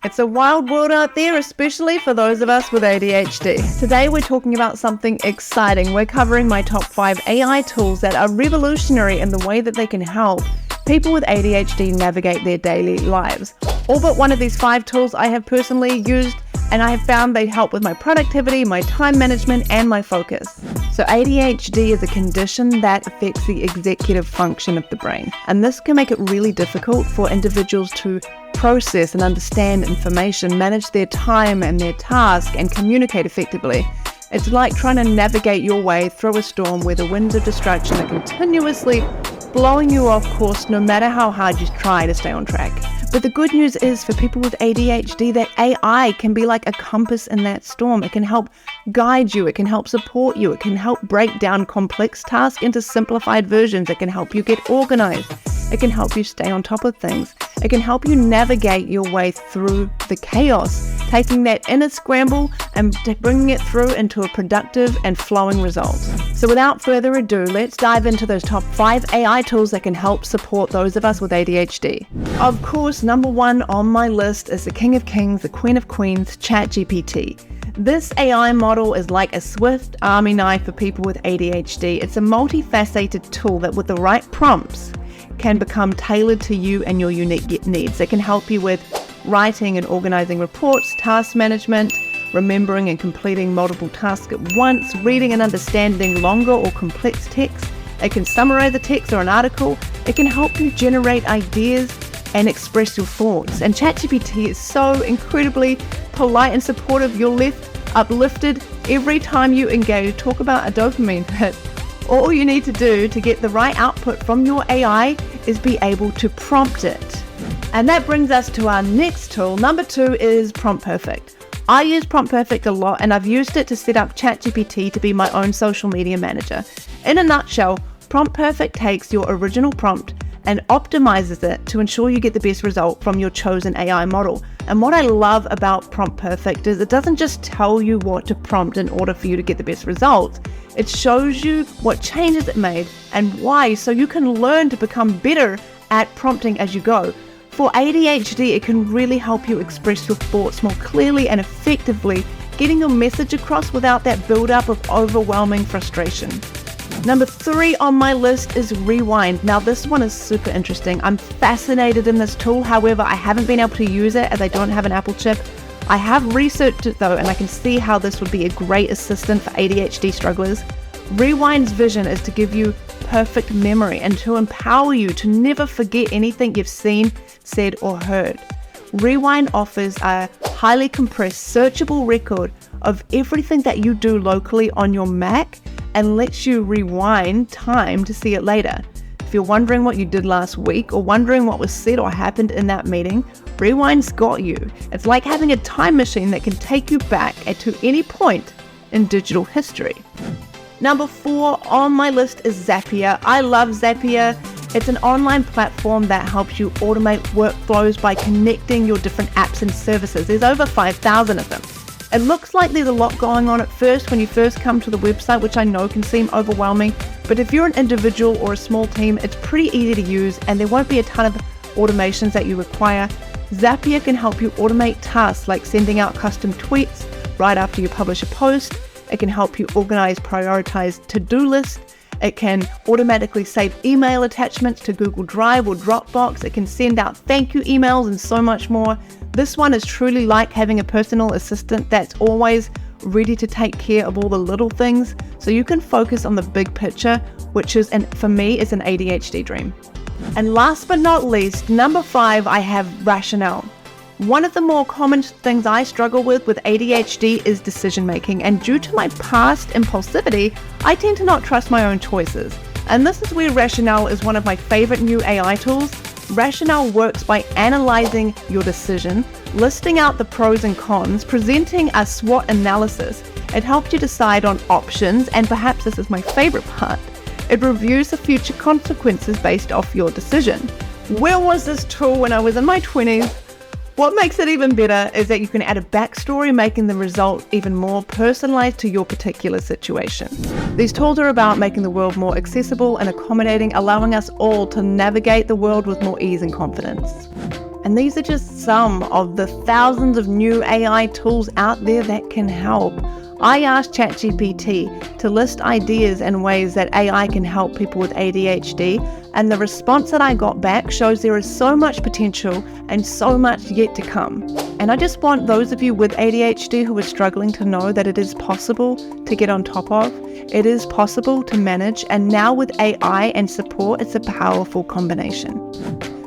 It's a wild world out there, especially for those of us with ADHD. Today we're talking about something exciting. We're covering my top 5 AI tools that are revolutionary in the way that they can help people with ADHD navigate their daily lives. All but one of these 5 tools I have personally used, and I have found they help with my productivity, my time management, and my focus. So ADHD is a condition that affects the executive function of the brain, and this can make it really difficult for individuals to process and understand information, manage their time and their task, and communicate effectively. It's like trying to navigate your way through a storm where the winds of distraction are continuously blowing you off course no matter how hard you try to stay on track. But the good news is for people with ADHD that AI can be like a compass in that storm. It can help guide you, it can help support you, it can help break down complex tasks into simplified versions, it can help you get organized, it can help you stay on top of things, it can help you navigate your way through the chaos, taking that inner scramble and bringing it through into a productive and flowing result. So without further ado, let's dive into those top 5 AI tools that can help support those of us with ADHD. Of course, number 1 on my list is the King of Kings, the Queen of Queens, ChatGPT. This AI model is like a swift army knife for people with ADHD. It's a multi-faceted tool that with the right prompts can become tailored to you and your unique needs. It can help you with writing and organizing reports, task management, remembering and completing multiple tasks at once, reading and understanding longer or complex text. It can summarize a text or an article. It can help you generate ideas and express your thoughts. And ChatGPT is so incredibly polite and supportive. You're left uplifted every time you engage. Talk about a dopamine hit. All you need to do to get the right output from your AI is be able to prompt it. And that brings us to our next tool. Number 2 is Prompt Perfect. I use Prompt Perfect a lot, and I've used it to set up ChatGPT to be my own social media manager. In a nutshell, Prompt Perfect takes your original prompt and optimizes it to ensure you get the best result from your chosen AI model. And what I love about Prompt Perfect is it doesn't just tell you what to prompt in order for you to get the best results. It shows you what changes it made and why, so you can learn to become better at prompting as you go. For ADHD, it can really help you express your thoughts more clearly and effectively, getting your message across without that buildup of overwhelming frustration. Number 3 on my list is Rewind. Now this one is super interesting. I'm fascinated in this tool. However, I haven't been able to use it as I don't have an Apple chip. I have researched it though, and I can see how this would be a great assistant for ADHD strugglers. Rewind's vision is to give you perfect memory and to empower you to never forget anything you've seen, said, or heard. Rewind offers a highly compressed, searchable record of everything that you do locally on your Mac and lets you rewind time to see it later. If you're wondering what you did last week or wondering what was said or happened in that meeting, Rewind's got you. It's like having a time machine that can take you back to any point in digital history. Number 4 on my list is Zapier. I love Zapier. It's an online platform that helps you automate workflows by connecting your different apps and services. There's over 5,000 of them. It looks like there's a lot going on at first when you first come to the website, which I know can seem overwhelming, but if you're an individual or a small team, it's pretty easy to use and there won't be a ton of automations that you require. Zapier can help you automate tasks like sending out custom tweets right after you publish a post. It can help you organize, prioritize to-do lists. It can automatically save email attachments to Google Drive or Dropbox. It can send out thank you emails and so much more. This one is truly like having a personal assistant that's always ready to take care of all the little things, so you can focus on the big picture, which is, and for me, is an ADHD dream. And last but not least, number 5, I have Rationale. One of the more common things I struggle with ADHD is decision making, and due to my past impulsivity, I tend to not trust my own choices. And this is where Rationale is one of my favorite new AI tools. Rationale works by analyzing your decision, listing out the pros and cons, presenting a SWOT analysis. It helps you decide on options, and perhaps this is my favorite part, it reviews the future consequences based off your decision. Where was this tool when I was in my 20s? What makes it even better is that you can add a backstory, making the result even more personalized to your particular situation. These tools are about making the world more accessible and accommodating, allowing us all to navigate the world with more ease and confidence. And these are just some of the thousands of new AI tools out there that can help. I asked ChatGPT to list ideas and ways that AI can help people with ADHD, and the response that I got back shows there is so much potential and so much yet to come. And I just want those of you with ADHD who are struggling to know that it is possible to get on top of, it is possible to manage, and now with AI and support, it's a powerful combination.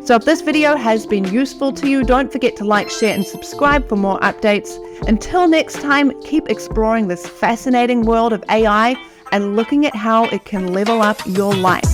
So if this video has been useful to you, don't forget to like, share, and subscribe for more updates. Until next time, keep exploring this fascinating world of AI and looking at how it can level up your life.